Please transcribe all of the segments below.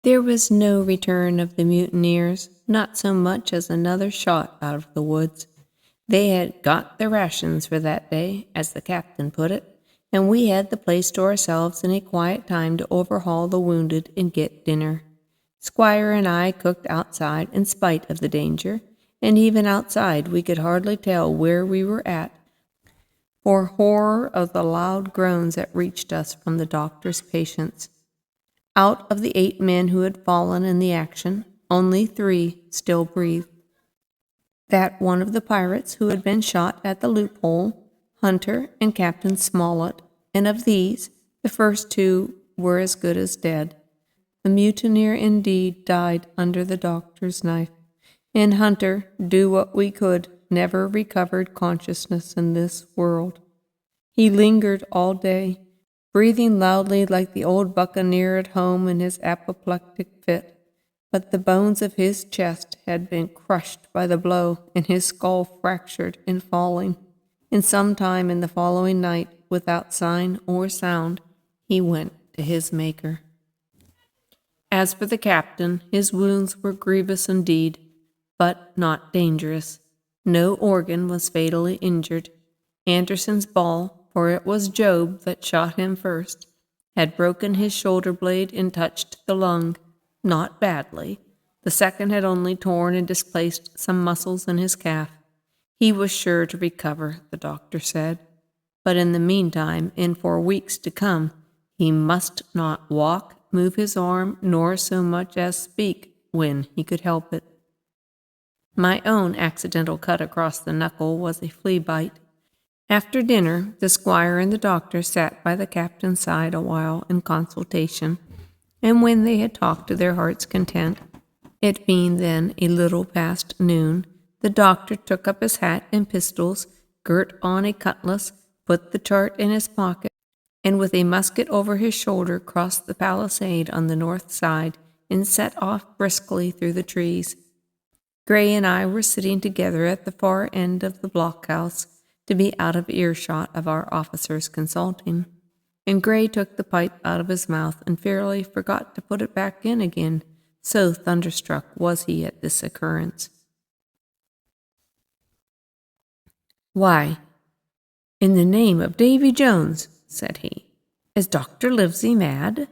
There was no return of the mutineers, not so much as another shot out of the woods. They had got their rations for that day, as the captain put it, and we had the place to ourselves in a quiet time to overhaul the wounded and get dinner. Squire and I cooked outside in spite of the danger, and even outside we could hardly tell where we were at, for horror of the loud groans that reached us from the doctor's patients. Out of the 8 men who had fallen in the action, only 3 still breathed. That one of the pirates who had been shot at the loophole, Hunter and Captain Smollett, and of these, the first 2 were as good as dead. The mutineer indeed died under the doctor's knife, and Hunter, do what we could, never recovered consciousness in this world. He lingered all day, breathing loudly like the old buccaneer at home in his apoplectic fit, but the bones of his chest had been crushed by the blow and his skull fractured in falling, and some time in the following night, without sign or sound, he went to his Maker. As for the captain, his wounds were grievous indeed, but not dangerous. No organ was fatally injured. Anderson's ball, for it was Job that shot him first, had broken his shoulder blade and touched the lung, not badly. The second had only torn and displaced some muscles in his calf. He was sure to recover, the doctor said, but in the meantime, and for weeks to come, he must not walk, move his arm, nor so much as speak when he could help it. My own accidental cut across the knuckle was a flea bite. After dinner, the squire and the doctor sat by the captain's side a while in consultation, and when they had talked to their heart's content, it being then a little past noon, the doctor took up his hat and pistols, girt on a cutlass, put the chart in his pocket, and with a musket over his shoulder crossed the palisade on the north side and set off briskly through the trees. Gray and I were sitting together at the far end of the blockhouse, to be out of earshot of our officers consulting, and Gray took the pipe out of his mouth and fairly forgot to put it back in again, so thunderstruck was he at this occurrence. "Why, in the name of Davy Jones," said he, "is Dr. Livesey mad?"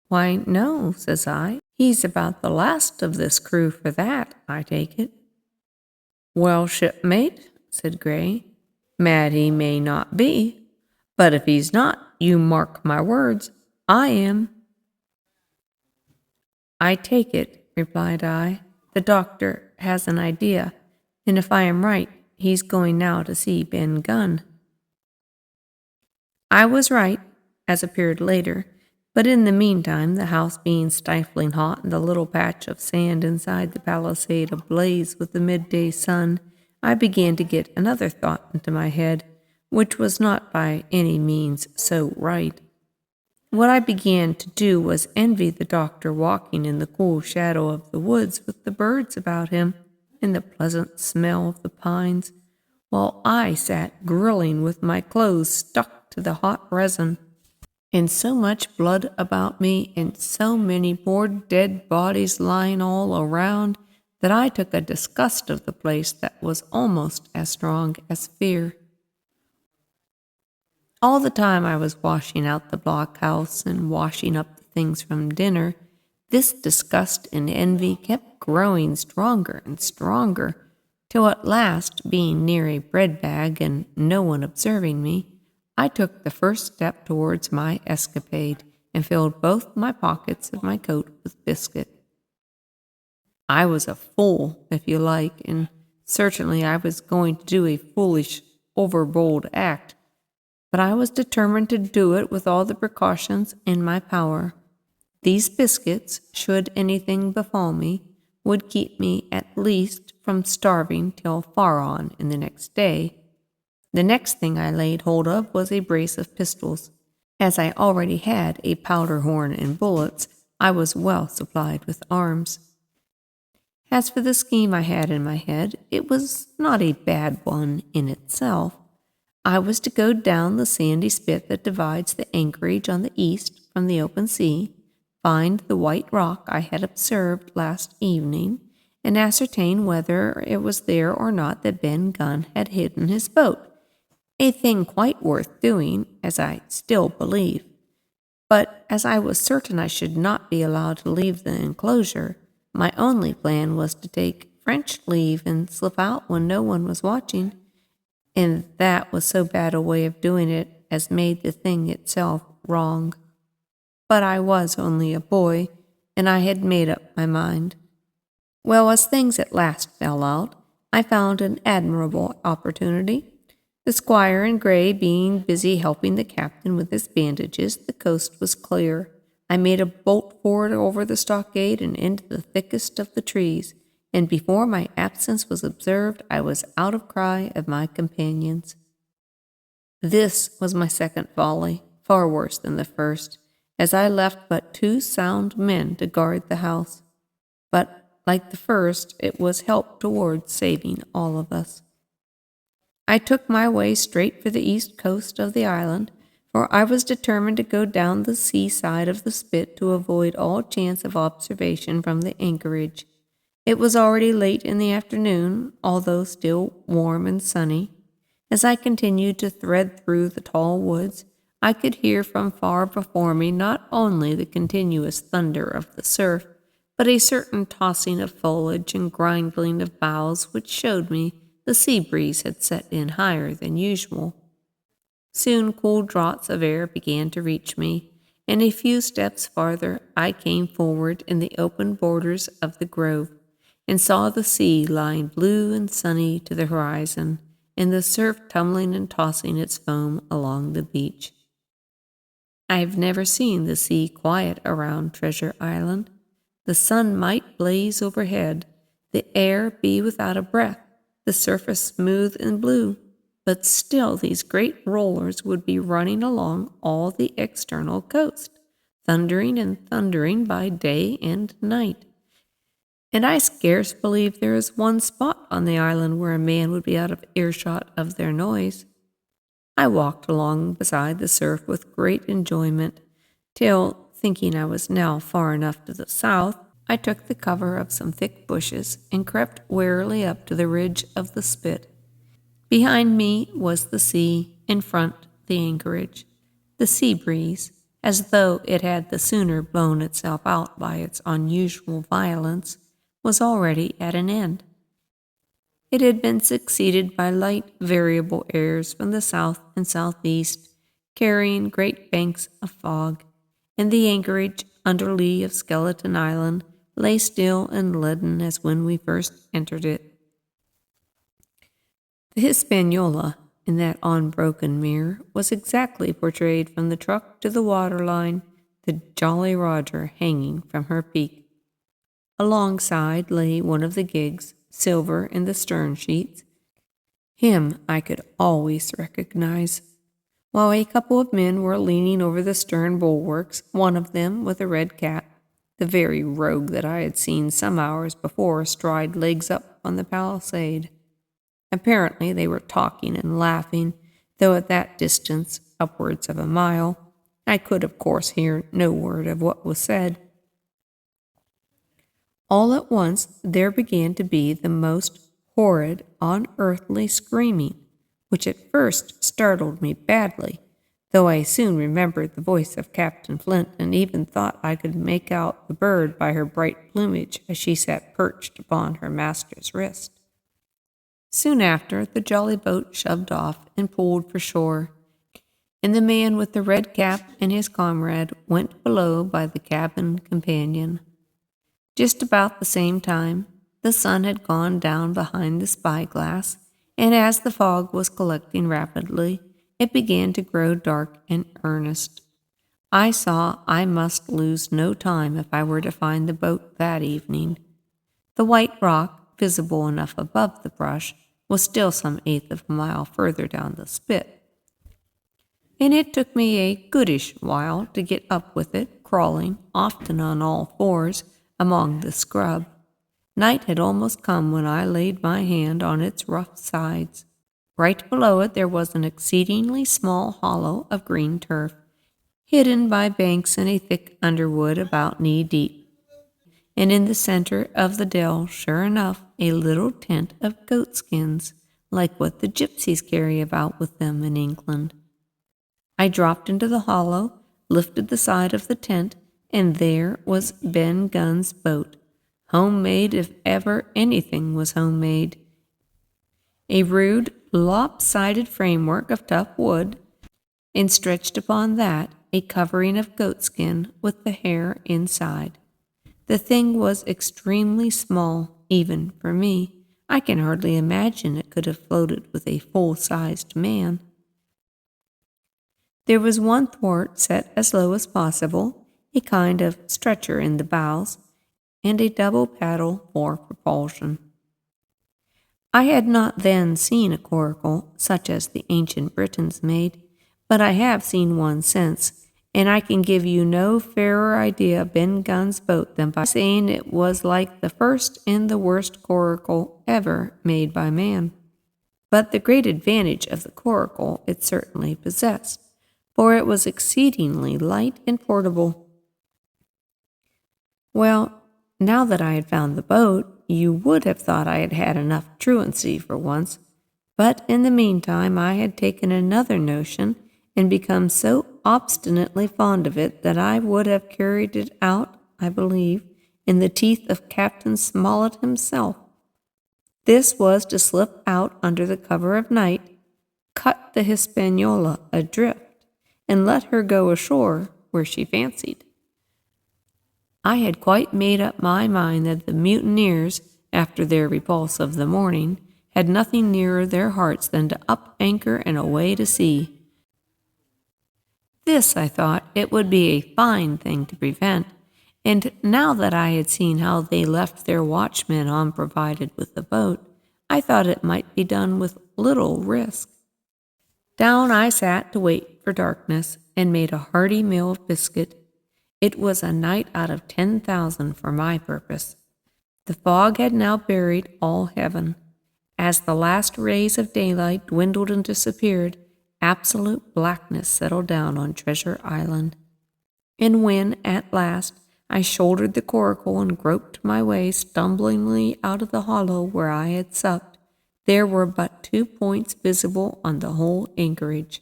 "Why, no," says I. "He's about the last of this crew for that, I take it." "Well, shipmate," said Gray, "mad he may not be, but if he's not, you mark my words, I am." "I take it," replied I, "the doctor has an idea, and if I am right, he's going now to see Ben Gunn." I was right, as appeared later, but in the meantime, the house being stifling hot and the little patch of sand inside the palisade ablaze with the midday sun, I began to get another thought into my head, which was not by any means so right. What I began to do was envy the doctor walking in the cool shadow of the woods with the birds about him and the pleasant smell of the pines, while I sat grilling with my clothes stuck to the hot resin, and so much blood about me and so many poor dead bodies lying all around that I took a disgust of the place that was almost as strong as fear. All the time I was washing out the blockhouse and washing up the things from dinner, this disgust and envy kept growing stronger and stronger, till at last, being near a bread bag and no one observing me, I took the first step towards my escapade and filled both my pockets of my coat with biscuit. I was a fool, if you like, and certainly I was going to do a foolish, overbold act, but I was determined to do it with all the precautions in my power. These biscuits, should anything befall me, would keep me at least from starving till far on in the next day. The next thing I laid hold of was a brace of pistols. As I already had a powder horn and bullets, I was well supplied with arms. As for the scheme I had in my head, it was not a bad one in itself. I was to go down the sandy spit that divides the anchorage on the east from the open sea, find the white rock I had observed last evening, and ascertain whether it was there or not that Ben Gunn had hidden his boat, a thing quite worth doing, as I still believe. But as I was certain I should not be allowed to leave the enclosure, my only plan was to take French leave and slip out when no one was watching, and that was so bad a way of doing it as made the thing itself wrong. But I was only a boy, and I had made up my mind. Well, as things at last fell out, I found an admirable opportunity. The squire and Gray being busy helping the captain with his bandages, the coast was clear. I made a bolt for it over the stockade and into the thickest of the trees, and before my absence was observed, I was out of cry of my companions. This was my second folly, far worse than the first, as I left but 2 sound men to guard the house. But, like the first, it was help towards saving all of us. I took my way straight for the east coast of the island, for I was determined to go down the seaside of the spit to avoid all chance of observation from the anchorage. It was already late in the afternoon, although still warm and sunny. As I continued to thread through the tall woods, I could hear from far before me not only the continuous thunder of the surf, but a certain tossing of foliage and grinding of boughs which showed me the sea breeze had set in higher than usual. Soon cool draughts of air began to reach me, and a few steps farther I came forward in the open borders of the grove, and saw the sea lying blue and sunny to the horizon, and the surf tumbling and tossing its foam along the beach. I have never seen the sea quiet around Treasure Island. The sun might blaze overhead, the air be without a breath, the surface smooth and blue, but still these great rollers would be running along all the external coast, thundering and thundering by day and night. And I scarce believe there is one spot on the island where a man would be out of earshot of their noise. I walked along beside the surf with great enjoyment, till, thinking I was now far enough to the south, I took the cover of some thick bushes and crept warily up to the ridge of the spit. Behind me was the sea, in front the anchorage. The sea breeze, as though it had the sooner blown itself out by its unusual violence, was already at an end. It had been succeeded by light, variable airs from the south and southeast, carrying great banks of fog, and the anchorage, under lee of Skeleton Island, lay still and leaden as when we first entered it. The Hispaniola, in that unbroken mirror, was exactly portrayed from the truck to the waterline, the Jolly Roger hanging from her peak. Alongside lay one of the gigs, silver in the stern sheets. Him I could always recognize. While a couple of men were leaning over the stern bulwarks, one of them with a red cap, the very rogue that I had seen some hours before stride legs up on the palisade. Apparently they were talking and laughing, though at that distance, upwards of a mile, I could of course hear no word of what was said. All at once there began to be the most horrid, unearthly screaming, which at first startled me badly, though I soon remembered the voice of Captain Flint, and even thought I could make out the bird by her bright plumage as she sat perched upon her master's wrist. Soon after, the jolly boat shoved off and pulled for shore, and the man with the red cap and his comrade went below by the cabin companion. Just about the same time, the sun had gone down behind the spyglass, and as the fog was collecting rapidly, it began to grow dark and earnest. I saw I must lose no time if I were to find the boat that evening. The white rock, visible enough above the brush, was still some eighth of a mile further down the spit, and it took me a goodish while to get up with it, crawling, often on all fours, among the scrub. Night had almost come when I laid my hand on its rough sides. Right below it there was an exceedingly small hollow of green turf. hidden by banks and a thick underwood about knee-deep. And in the center of the dell, sure enough, a little tent of goatskins, like what the gypsies carry about with them in England. I dropped into the hollow, lifted the side of the tent, and there was Ben Gunn's boat, homemade if ever anything was homemade. A rude, lopsided framework of tough wood, and stretched upon that a covering of goatskin with the hair inside. The thing was extremely small, even for me. I can hardly imagine it could have floated with a full-sized man. There was one thwart set as low as possible, a kind of stretcher in the bows, and a double paddle for propulsion. I had not then seen a coracle such as the ancient Britons made, but I have seen one since, and I can give you no fairer idea of Ben Gunn's boat than by saying it was like the first and the worst coracle ever made by man. But the great advantage of the coracle it certainly possessed, for it was exceedingly light and portable. Well, now that I had found the boat, you would have thought I had had enough truancy for once, but in the meantime I had taken another notion and become so obstinately fond of it that I would have carried it out, I believe, in the teeth of Captain Smollett himself. This was to slip out under the cover of night, cut the Hispaniola adrift, and let her go ashore where she fancied. I had quite made up my mind that the mutineers, after their repulse of the morning, had nothing nearer their hearts than to up anchor and away to sea. This, I thought, it would be a fine thing to prevent, and now that I had seen how they left their watchmen unprovided with the boat, I thought it might be done with little risk. Down I sat to wait for darkness, and made a hearty meal of biscuit. It was a night out of 10,000 for my purpose. The fog had now buried all heaven. As the last rays of daylight dwindled and disappeared, absolute blackness settled down on Treasure Island. And when, at last, I shouldered the coracle and groped my way stumblingly out of the hollow where I had supped, there were but 2 points visible on the whole anchorage.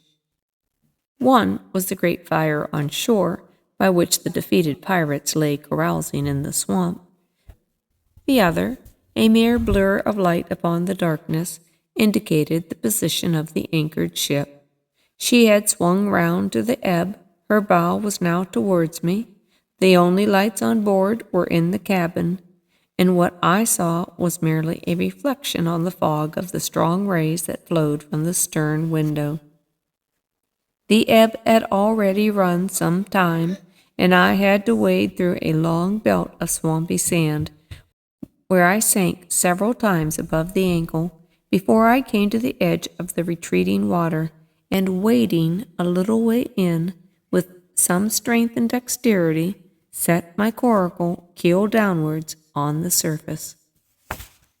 One was the great fire on shore, by which the defeated pirates lay carousing in the swamp. The other, a mere blur of light upon the darkness, indicated the position of the anchored ship. She had swung round to the ebb, her bow was now towards me, the only lights on board were in the cabin, and what I saw was merely a reflection on the fog of the strong rays that flowed from the stern window. The ebb had already run some time, and I had to wade through a long belt of swampy sand, where I sank several times above the ankle before I came to the edge of the retreating water, and wading a little way in, with some strength and dexterity, set my coracle keel downwards on the surface.